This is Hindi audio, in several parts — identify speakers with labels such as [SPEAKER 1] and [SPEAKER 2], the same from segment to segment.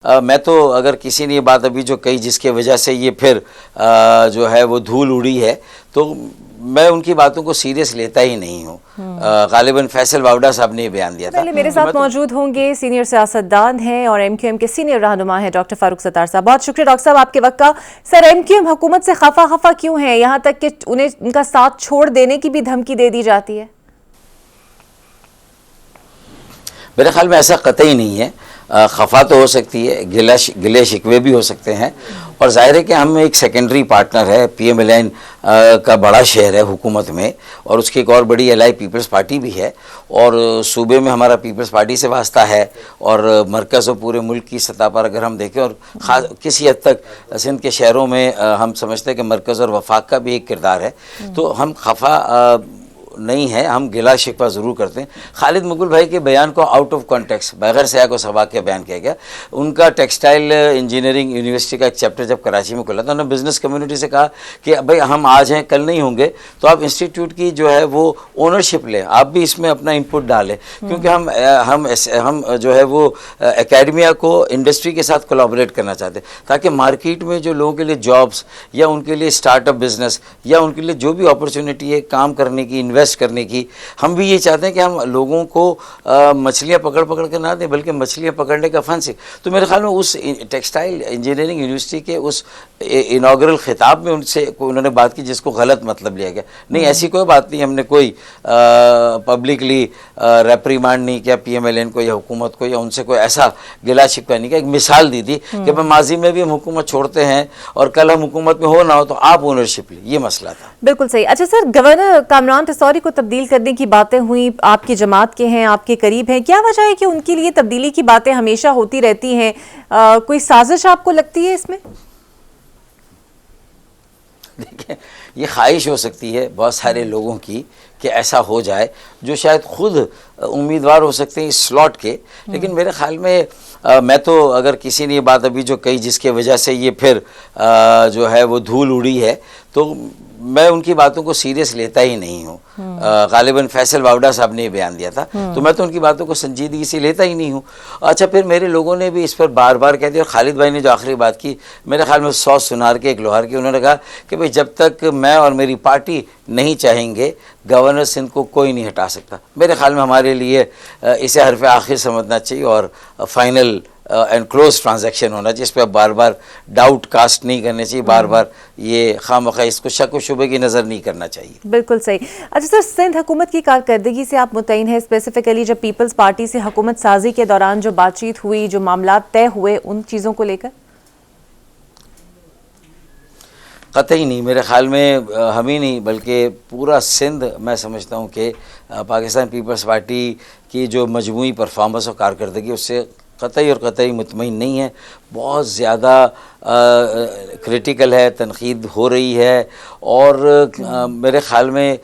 [SPEAKER 1] मैं तो अगर किसी ने ये बात अभी जो कही जिसके वजह से ये फिर जो है वो धूल उड़ी है, तो मैं उनकी बातों को सीरियस लेता ही नहीं हूँ। गालिबन फैसल वावडा साहब ने ये बयान दिया था।
[SPEAKER 2] पहले मेरे साथ मौजूद होंगे सीनियर सियासतदान हैं और एमक्यूएम के सीनियर रहनुमा हैं डॉक्टर फारूक सत्तार साहब। बहुत शुक्रिया डॉक्टर साहब आपके वक्त का। सर, एमक्यूएम हुकूमत से खफा क्यों है, यहाँ तक कि उन्हें उनका साथ छोड़ देने की भी धमकी दे दी जाती है?
[SPEAKER 1] मेरे ख्याल में ऐसा कतई नहीं है। खफा तो हो सकती है, गिले शिकवे भी हो सकते हैं, और जाहिर है कि हम एक सेकेंडरी पार्टनर है। पीएमएलएन का बड़ा शेयर है हुकूमत में, और उसकी एक और बड़ी एलआई पीपल्स पार्टी भी है, और सूबे में हमारा पीपल्स पार्टी से वास्ता है, और मरकज़ और पूरे मुल्क की सतह पर अगर हम देखें, और ख़ास किसी हद तक सिंध के शहरों में हम समझते हैं कि मरकज़ और वफाक का भी एक किरदार है। तो हम खफा नहीं है, हम गिला शिकवा ज़रूर करते हैं। खालिद मुगल भाई के बयान को आउट ऑफ कॉन्टेक्स्ट, बगैर सयाक और सबाक के बयान किया गया। उनका टेक्सटाइल इंजीनियरिंग यूनिवर्सिटी का एक चैप्टर जब कराची में खुला था, उन्होंने बिज़नेस कम्युनिटी से कहा कि भाई हम आज हैं कल नहीं होंगे, तो आप इंस्टीट्यूट की जो है वो ओनरशिप लें, आप भी इसमें अपना इनपुट डालें, क्योंकि हम जो है वो एकेडमिया को इंडस्ट्री के साथ कोलैबोरेट करना चाहते हैं, ताकि मार्केट में जो लोगों के लिए जॉब्स या उनके लिए स्टार्टअप बिजनेस या उनके लिए जो भी अपॉर्चुनिटी है काम करने की, इन्वेस्ट करने की, हम भी ये चाहते हैं कि हम लोगों को मछलियां पकड़ कर ना दें, बल्कि मछलियां पकड़ने का फन से। तो मेरे ख्याल में उस टेक्सटाइल इंजीनियरिंग यूनिवर्सिटी के उस इनॉग्रल खिताब में उनसे उन्होंने बात की जिसको गलत मतलब लिया गया। नहीं, ऐसी कोई बात नहीं, हमने कोई पब्लिकली रेप्रीमांड नहीं किया पीएमएलएन को या हुकूमत को, या उनसे कोई ऐसा गिला शिकवा नहीं किया। एक मिसाल दी थी कि भाई माजी में भी हम हुकूमत छोड़ते हैं और कल हम हुकूमत में हो ना हो तो आप ओनरशिप ली, ये मसला था।
[SPEAKER 2] बिल्कुल सही। अच्छा सर, गवर्नर कामरान तसौरी को तब्दील करने की बातें हुई, आपकी जमात के हैं, आपके करीब हैं, क्या वजह है कि उनके लिए तब्दीली की बातें हमेशा होती रहती हैं? कोई साजिश आपको लगती है इसमें?
[SPEAKER 1] देखिए, ये ख्वाहिश हो सकती है बहुत सारे लोगों की कि ऐसा हो जाए, जो शायद खुद उम्मीदवार हो सकते हैं इस स्लॉट के, लेकिन मेरे ख्याल में मैं तो अगर किसी ने ये बात अभी जो कही जिसके वजह से ये फिर जो है वो धूल उड़ी है, तो मैं उनकी बातों को सीरियस लेता ही नहीं हूँ। गालिबन फैसल वावडा साहब ने बयान दिया था, तो मैं तो उनकी बातों को संजीदगी से लेता ही नहीं हूँ। अच्छा, फिर मेरे लोगों ने भी इस पर बार बार कह दिया, और खालिद भाई ने जो आखिरी बात की, मेरे ख्याल में 100 सुनार के एक लोहार की, उन्होंने कहा कि भाई जब तक मैं और मेरी पार्टी नहीं चाहेंगे, गवर्नर सिंध को कोई नहीं हटा सकता। मेरे ख्याल में हमारे लिए इसे हरफ आखिर समझना चाहिए और फाइनल एंड क्लोज ट्रांजैक्शन होना चाहिए। इस पर बार बार डाउट कास्ट नहीं करने चाहिए, बार बार ये खामखा इसको शक व शुबे की नज़र नहीं करना चाहिए।
[SPEAKER 2] बिल्कुल सही। अच्छा सर, सिंध हुकूमत की कारकर्दगी से आप मुतैन हैं? स्पेसिफिकली जब पीपल्स पार्टी से हुकूमत साजी के दौरान जो बातचीत हुई, जो मामला तय हुए, उन चीज़ों को लेकर?
[SPEAKER 1] कतई नहीं, मेरे ख्याल में हम ही नहीं बल्कि पूरा सिंध, मैं समझता हूँ कि पाकिस्तान पीपल्स पार्टी की जो मजमूई परफॉर्मेंस और कारकर्दगी उससे कतई और कतई मुतमईन नहीं है। बहुत ज़्यादा क्रिटिकल है, तनकीद हो रही है, और मेरे ख़्याल में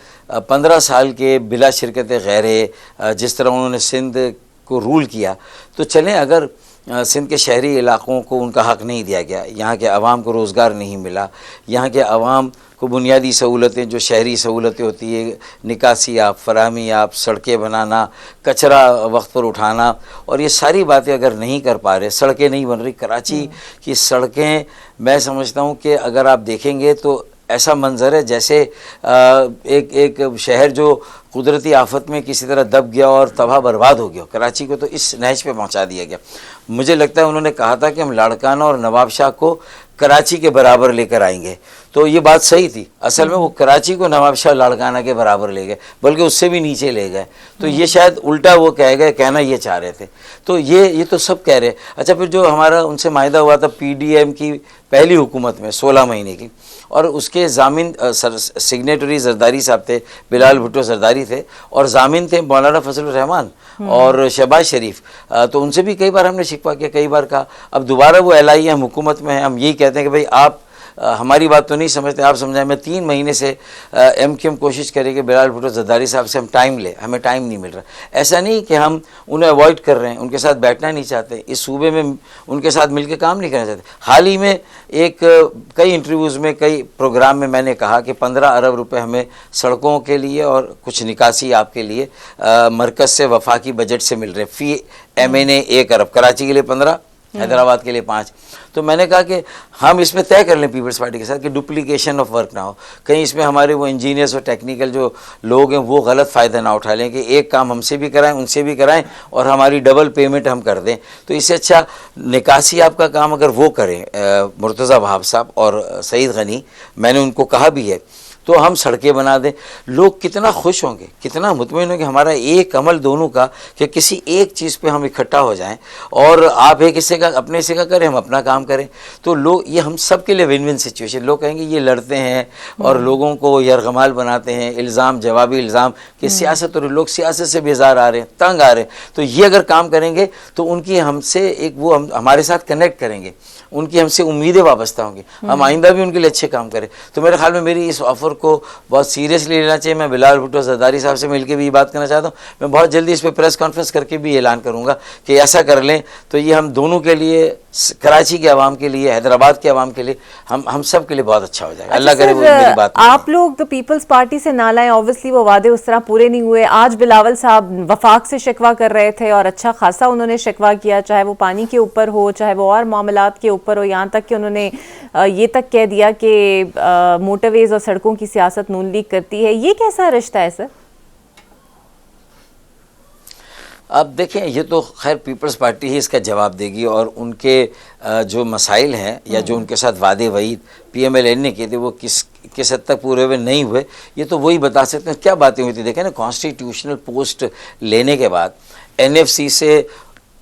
[SPEAKER 1] 15 साल के बिला शिरकत गैर जिस तरह उन्होंने सिंध को रूल किया, तो चलें अगर सिंध के शहरी इलाक़ों को उनका हक़ नहीं दिया गया, यहाँ के अवाम को रोज़गार नहीं मिला, यहाँ के अवाम को बुनियादी सहूलतें जो शहरी सहूलतें होती है, निकासी आप, फराहमी आप, सड़कें बनाना, कचरा वक्त पर उठाना, और ये सारी बातें अगर नहीं कर पा रहे, सड़कें नहीं बन रही। कराची की सड़कें मैं समझता हूँ कि अगर आप देखेंगे तो ऐसा मंजर है जैसे एक शहर जो कुदरती आफत में किसी तरह दब गया और तबाह बर्बाद हो गया। कराची को तो इस नहज पे पहुंचा दिया गया। मुझे लगता है उन्होंने कहा था कि हम लाड़काना और नवाबशाह को कराची के बराबर लेकर आएंगे, तो ये बात सही थी। असल में वो कराची को नवाबशाह लाड़काना के बराबर ले गए, बल्कि उससे भी नीचे ले गए। तो ये शायद उल्टा वो कह गए, कहना ये चाह रहे थे। तो ये तो सब कह रहे। अच्छा, फिर जो हमारा उनसे माहिदा हुआ था पीडीएम की पहली हुकूमत में 16 महीने की, और उसके जामिन सिग्नेटरी जरदारी साहब थे, बिलाल भुट्टो जरदारी थे, और जामिन थे मौलाना फजलुर रहमान और शहबाज शरीफ। तो उनसे भी कई बार हमने शिकवा किया, कई बार कहा। अब दोबारा वो एलआई हम हुकूमत में हैं, हम यही कहते हैं कि भाई आप हमारी बात तो नहीं समझते, आप समझाएं। मैं 3 महीने से एमक्यूएम कोशिश करे कि बिलाल भुट्टो जरदारी साहब से हम टाइम ले, हमें टाइम नहीं मिल रहा। ऐसा नहीं कि हम उन्हें अवॉइड कर रहे हैं, उनके साथ बैठना नहीं चाहते, इस सूबे में उनके साथ मिलकर काम नहीं करना चाहते। हाल ही में कई इंटरव्यूज़ में, कई प्रोग्राम में मैंने कहा कि 15 अरब रुपए हमें सड़कों के लिए और कुछ निकासी आपके लिए मरकज़ से वफाकी बजट से मिल रहे। फ़ी एमएनए 1 अरब, कराची के लिए 15, हैदराबाद के लिए 5। तो मैंने कहा कि हम इसमें तय कर लें पीपल्स पार्टी के साथ कि डुप्लीकेशन ऑफ वर्क ना हो, कहीं इसमें हमारे वो इंजीनियर्स और टेक्निकल जो लोग हैं वो गलत फ़ायदा ना उठा लें कि एक काम हमसे भी कराएं उनसे भी कराएं और हमारी डबल पेमेंट हम कर दें। तो इससे अच्छा निकासी आपका काम अगर वो करें मुर्तज़ा वहाब साहब और सईद गनी, मैंने उनको कहा भी है, तो हम सड़कें बना दें, लोग कितना खुश होंगे, कितना मुतमईन होंगे हमारा एक अमल दोनों का कि किसी एक चीज़ पे हम इकट्ठा हो जाएं और आप एक हिस्से का अपने हिस्से का करें, हम अपना काम करें। तो लोग, ये हम सब के लिए विन विन सिचुएशन। लोग कहेंगे ये लड़ते हैं और लोगों को यरगमाल बनाते हैं, इल्ज़ाम जवाबी इल्ज़ाम कि सियासत, और लोग सियासत से बेजार आ रहे हैं, तंग आ रहे हैं। तो ये अगर काम करेंगे तो उनकी हमसे एक वो हमारे साथ कनेक्ट करेंगे, उनकी हमसे उम्मीदें वाबस्ता होंगी, हम आइंदा भी उनके लिए अच्छे काम करें। तो मेरे ख्याल में मेरी इस ऑफ़र को बहुत सीरियसली लेना चाहिए। मैं बिलाल भुट्टो जरदारी साहब से मिलकर भी ये बात करना चाहता हूँ। मैं बहुत जल्दी इस पर प्रेस कॉन्फ्रेंस करके भी ऐलान करूँगा कि ऐसा कर लें तो ये हम दोनों के लिए, कराची के आवाम के लिए, हैदराबाद के आवाम के लिए, हम सब के लिए बहुत अच्छा हो जाएगा। अल्लाह करे वो मेरी बात
[SPEAKER 2] आप लोग तो पीपल्स पार्टी से ना लाएं, ऑब्वियसली वो वादे उस तरह पूरे नहीं हुए। आज बिलावल साहब वफाक से शिकवा कर रहे थे और अच्छा खासा उन्होंने शिकवा किया, चाहे वो पानी के ऊपर हो, चाहे वो और मामलात के ऊपर हो। यहाँ तक कि उन्होंने ये तक कह दिया कि मोटरवेज और सड़कों की सियासत नून लीग करती है। ये कैसा रिश्ता है सर?
[SPEAKER 1] अब देखें, ये तो खैर पीपल्स पार्टी ही इसका जवाब देगी और उनके जो मसाइल हैं या जो उनके साथ वादे वईद PMLN ने किए थे वो किस हद तक पूरे हुए नहीं हुए, ये तो वही बता सकते हैं। क्या बातें हुई थी देखें ना, कॉन्स्टिट्यूशनल पोस्ट लेने के बाद NFC से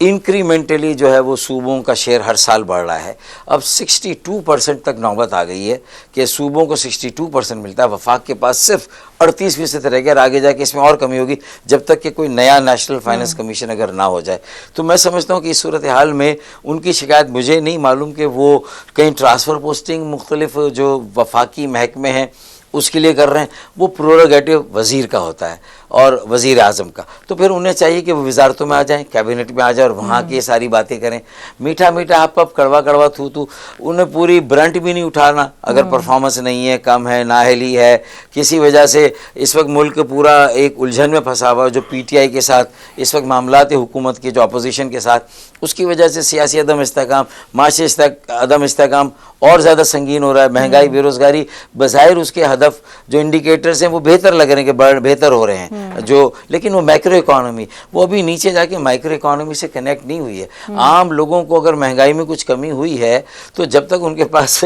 [SPEAKER 1] इंक्रीमेंटली जो है वो सूबों का शेयर हर साल बढ़ रहा है। अब 62% तक नौबत आ गई है कि सूबों को 62% मिलता है, वफाक के पास सिर्फ 38% रह गया। आगे जाके इसमें और कमी होगी जब तक कि कोई नया नेशनल फाइनेंस कमीशन अगर ना हो जाए। तो मैं समझता हूँ कि इस सूरत हाल में उनकी शिकायत, मुझे नहीं मालूम कि वो कहीं ट्रांसफ़र पोस्टिंग मुख्तलिफ जो वफाकी महकमे हैं उसके लिए कर रहे हैं, वो प्रोरोगेटिव वज़ीर का होता है और वज़ीर आज़म का। तो फिर उन्हें चाहिए कि वो वजारतों में आ जाएं, कैबिनेट में आ जाए और वहाँ की सारी बातें करें। मीठा मीठा हप हप, कड़वा कड़वा थू थू, उन्हें पूरी ब्रंट भी नहीं उठाना अगर परफॉर्मेंस नहीं है, कम है, नाअहली है, किसी वजह से इस वक्त मुल्क पूरा एक उलझन में फंसा हुआ है जो PTI के साथ इस वक्त मामलात हुकूमत के, जो अपोजिशन के साथ, उसकी वजह से सियासी अदम इस्तेकाम, माशी अदम इस्तेकाम और ज़्यादा संगीन हो रहा है। महंगाई, बेरोज़गारी, बज़ाहिर उसके हदफ जो इंडिकेटर्स हैं वो बेहतर लग रहे हैं कि बेहतर हो रहे हैं जो, लेकिन वो मैक्रो इकॉनमी वो अभी नीचे जाके माइक्रो इकॉनमी से कनेक्ट नहीं हुई है। आम लोगों को अगर महंगाई में कुछ कमी हुई है तो जब तक उनके पास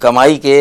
[SPEAKER 1] कमाई के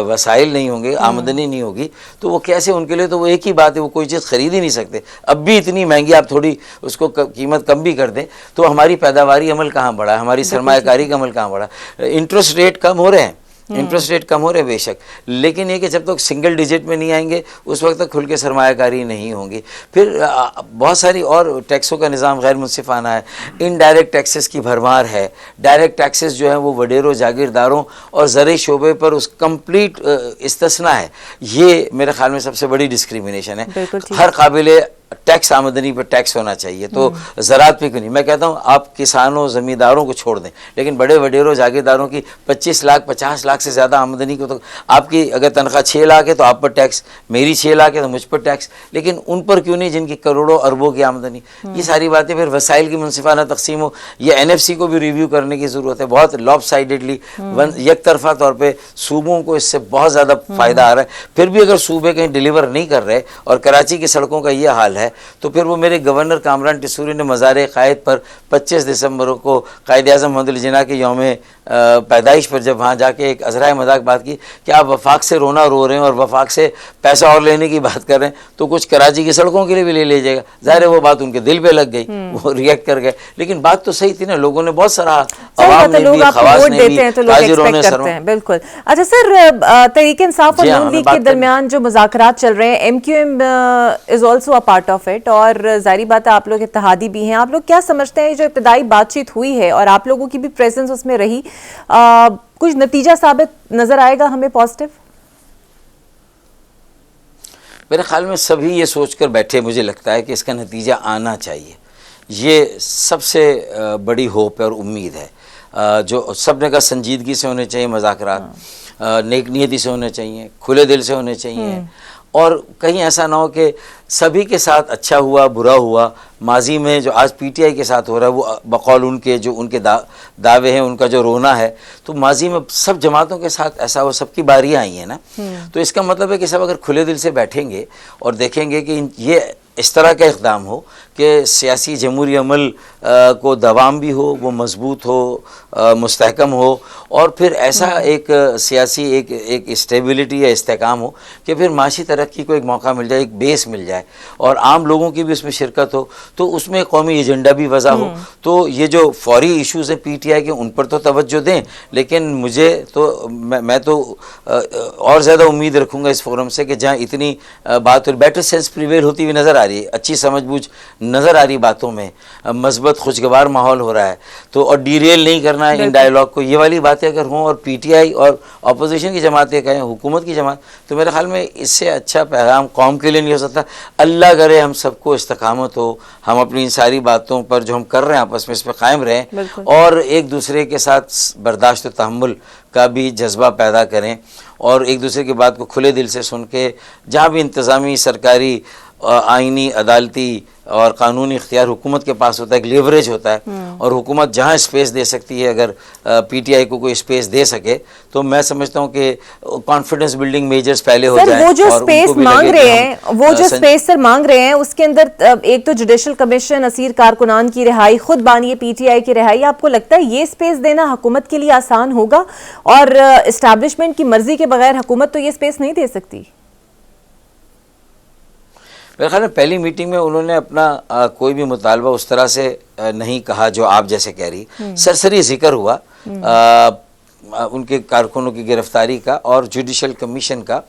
[SPEAKER 1] वसाइल नहीं होंगे, आमदनी नहीं होगी, तो वो कैसे, उनके लिए तो वो एक ही बात है, वो कोई चीज़ ख़रीद ही नहीं सकते। अब भी इतनी महंगी, आप थोड़ी उसको कीमत कम भी कर दें तो हमारी पैदावारी अमल कहाँ बढ़ा है, हमारी सरमायाकारी का अमल कहाँ बढ़ा। इंटरेस्ट रेट कम हो रहे हैं, इंटरेस्ट रेट कम हो रहे बेशक, लेकिन ये कि जब तक सिंगल डिजिट में नहीं आएंगे उस वक्त तक खुल के सरमायाकारी नहीं होंगी। फिर बहुत सारी और टैक्सों का निज़ाम गैर मुनसिफाना है, इनडायरेक्ट टैक्सेस की भरमार है। डायरेक्ट टैक्सेस जो है वो वडेरों, जागीरदारों और ज़रई शोबे पर उस कंप्लीट इस्तिस्ना है। ये मेरे ख्याल में सबसे बड़ी डिस्क्रिमिनेशन है। हर काबिल टैक्स आमदनी पर टैक्स होना चाहिए, तो ज़रात पे क्यों नहीं। मैं कहता हूँ आप किसानों, ज़मींदारों को छोड़ दें, लेकिन बड़े वडेरों, जागीरदारों की 25 लाख 50 लाख से ज़्यादा आमदनी को, तो आपकी अगर तनख्वाह 6 लाख है तो आप पर टैक्स, मेरी 6 लाख है तो मुझ पर टैक्स, लेकिन उन पर क्यों नहीं जिनकी करोड़ों अरबों की आमदनी। ये सारी बातें, फिर वसाइल की मुनसिफाना तकसीम हो, ये NFC को भी रिव्यू करने की ज़रूरत है। बहुत लॉपसाइडेडली एक तरफा तौर पर सूबों को इससे बहुत ज़्यादा फ़ायदा आ रहा है। फिर भी अगर सूबे कहीं डिलीवर नहीं कर रहे और कराची की सड़कों का ये हाल है तो फिर वो मेरे गवर्नर कामरान टिसूरी ने मज़ार क़ायद पर 25 दिसंबर को कायद आज़म मोहम्मद अली जिन्ना के यौम पैदाइश पर जब वहाँ जाके एक अज़राए मजाक बात की कि आप वफाक से रोना रो रहे हैं और वफाक से पैसा और लेने की बात कर रहे हैं, तो कुछ कराची की सड़कों के लिए भी ले लीजिएगा। ज़ाहिर है वो बात उनके दिल पे लग गई, वो रिएक्ट कर गए, लेकिन बात तो सही थी ना, लोगों ने बहुत सराहा, अवाम ने भी, खवास ने भी, ताजिरों ने।
[SPEAKER 2] बिल्कुल। अच्छा सर, तहरीक इंसाफ और नून लीग के दरमियान जो मुज़ाकरात चल रहे हैं, MQM is also a part of it, और जाहिर बात है आप लोग इत्तेहादी भी हैं। आप लोग क्या समझते हैं जो इब्तदाई बातचीत हुई है और आप लोगों की भी प्रेजेंस उसमें रही, कुछ नतीजा साबित नजर आएगा हमें पॉजिटिव?
[SPEAKER 1] मेरे ख्याल में सभी ये सोचकर बैठे, मुझे लगता है कि इसका नतीजा आना चाहिए। ये सबसे बड़ी होप है और उम्मीद है। जो सब ने कहा संजीदगी से होने चाहिए मुज़ाकरात, नेक नियती से होने चाहिए, खुले दिल से होने चाहिए और कहीं ऐसा ना हो कि सभी के साथ अच्छा हुआ बुरा हुआ। माजी में जो आज पीटीआई के साथ हो रहा है वो बकौल उनके जो उनके दावे हैं, उनका जो रोना है, तो माजी में सब जमातों के साथ ऐसा हो, सबकी बारियां आई हैं ना। तो इसका मतलब है कि सब अगर खुले दिल से बैठेंगे और देखेंगे कि ये इस तरह का इक़दाम हो कि सियासी जमहूरी अमल को दवाम भी हो, वो मजबूत हो, मुस्तहकम हो, और फिर ऐसा एक सियासी एक स्टेबिलिटी या इस्तेकाम हो कि फिर माशी तरक्की को एक मौका मिल जाए, एक बेस मिल जाए, और आम लोगों की भी उसमें शिरकत हो, तो उसमें कौमी एजेंडा भी वज़ा हो। तो ये जो फौरी इश्यूज़ हैं पीटीआई के, उन पर तो तवज्जो दें, लेकिन मुझे तो मैं तो और ज़्यादा उम्मीद रखूँगा इस फोरम से कि जहाँ इतनी बात और बेटर सेंस प्रिवेल होती हुई नज़र आ रही है, अच्छी समझबूझ नज़र आ रही बातों में, मस्बत खुशगवार माहौल हो रहा है, तो और डीरेल नहीं करना है इन डायलॉग को, ये वाली बातें अगर हों और पीटीआई और अपोजिशन की जमातें कहें, हुकूमत की जमात, तो मेरे ख्याल में इससे अच्छा पैगाम कौम के लिए नहीं हो सकता। अल्लाह करे हम सबको इस्तकामत हो, हम अपनी इन सारी बातों पर जो हम कर रहे हैं आपस में इस पर कायम रहें, और एक दूसरे के साथ बर्दाश्त व तहम्मुल का भी जज्बा पैदा करें, और एक दूसरे की बात को खुले दिल से सुन के जहाँ भी इंतज़ामी, सरकारी, आइनी, अदालती और कानूनी इख्तियार हुकूमत के पास होता है, एक लेवरेज होता है, और हुकूमत जहाँ स्पेस दे सकती है, अगर पीटीआई को कोई स्पेस दे सके, तो मैं समझता हूँ कि कॉन्फिडेंस बिल्डिंग मेजर्स पहले हो जाए।
[SPEAKER 2] वो जो स्पेस मांग रहे हैं, वो जो स्पेस सर मांग रहे हैं, उसके अंदर एक तो जुडिशल कमीशन, असीर कारकुनान की रिहाई, खुद बानी पीटीआई की रिहाई, आपको लगता है ये स्पेस देना हुकूमत के लिए आसान होगा? और एस्टैब्लिशमेंट की मर्जी के बगैर हुकूमत तो ये स्पेस नहीं दे सकती।
[SPEAKER 1] मेरे ख्याल में पहली मीटिंग में उन्होंने अपना कोई भी मुतालबा उस तरह से नहीं कहा जो आप जैसे कह रही। सरसरी जिक्र हुआ उनके कारकुनों की गिरफ्तारी का और जुडिशल कमीशन का,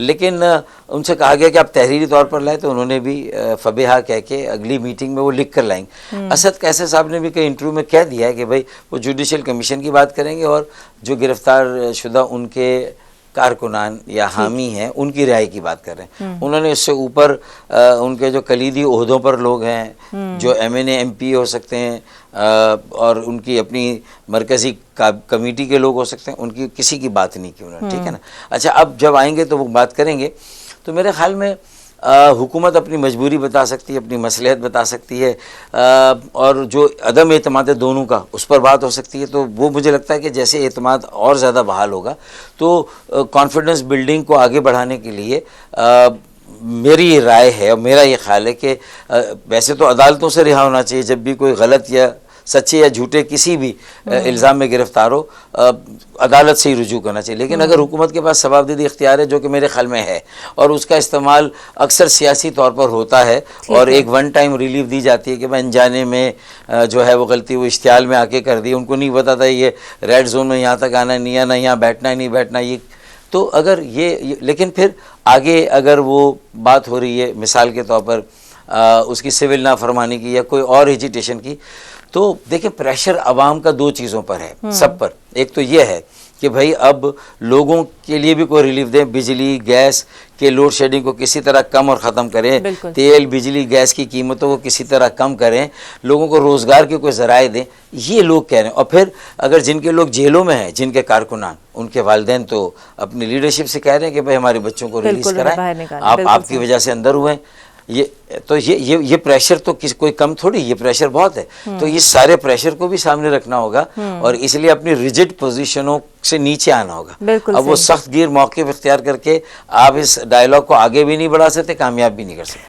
[SPEAKER 1] लेकिन उनसे कहा गया कि आप तहरीरी तौर पर लाए, तो उन्होंने भी फबेहा कह के अगली मीटिंग में वो लिख कर लाएंगे। असद कैसर साहब ने भी कई इंटरव्यू में कह दिया है कि भाई वो जुडिशल कमीशन की बात करेंगे और जो गिरफ्तार शुदा उनके कारकुनान या हामी हैं उनकी रिहाई की बात कर रहे हैं। उन्होंने इससे ऊपर उनके जो कलीदी ओहदों पर लोग हैं, जो एमएनए एमपी हो सकते हैं और उनकी अपनी मरकज़ी कमेटी के लोग हो सकते हैं, उनकी किसी की बात नहीं की उन्होंने, ठीक है ना। अच्छा, अब जब आएंगे तो वो बात करेंगे। तो मेरे ख्याल में हुकूमत अपनी मजबूरी बता सकती है, अपनी मसलहत बता सकती है, और जो अदम एतमाद है दोनों का, उस पर बात हो सकती है। तो वो मुझे लगता है कि जैसे एतमाद और ज़्यादा बहाल होगा, तो कॉन्फिडेंस बिल्डिंग को आगे बढ़ाने के लिए मेरी राय है और मेरा ये ख्याल है कि वैसे तो अदालतों से रिहा होना चाहिए जब भी कोई गलत या सच्चे या झूठे किसी भी इल्ज़ाम में गिरफ्तार हो, अदालत से ही रुजू करना चाहिए। लेकिन अगर हुकूमत के पास सवाबदीदी इख्तियार है, जो कि मेरे ख्याल में है, और उसका इस्तेमाल अक्सर सियासी तौर पर होता है और एक वन टाइम रिलीफ दी जाती है कि मैं अनजाने में जो है वो गलती वो इश्तियाल में आके कर दी, उनको नहीं पता था ये रेड जोन में यहाँ तक आना नहीं आना, यहाँ बैठना है नहीं बैठना, ये तो अगर ये लेकिन फिर आगे अगर वो बात हो रही है मिसाल के तौर पर उसकी सिविल नाफरमानी की या कोई और एजिटेशन की, तो देखिए प्रेशर अवाम का दो चीज़ों पर है, सब पर। एक तो ये है कि भाई अब लोगों के लिए भी कोई रिलीफ दें, बिजली गैस के लोड शेडिंग को किसी तरह कम और ख़त्म करें, तेल बिजली गैस की कीमतों को किसी तरह कम करें, लोगों को रोज़गार के कोई ज़राए दें, ये लोग कह रहे हैं। और फिर अगर जिनके लोग जेलों में हैं, जिनके कारकुनान, उनके वालिदैन तो अपनी लीडरशिप से कह रहे हैं कि भाई हमारे बच्चों को रिलीज़ कराएं, आपकी वजह से अंदर हुए। ये प्रेशर तो कोई कम थोड़ी, ये प्रेशर बहुत है। तो इस सारे प्रेशर को भी सामने रखना होगा और इसलिए अपनी रिजिड पोजीशनों से नीचे आना होगा। अब वो सख्त गिर मौके इख्तियार करके आप इस डायलॉग को आगे भी नहीं बढ़ा सकते, कामयाब भी नहीं कर सकते।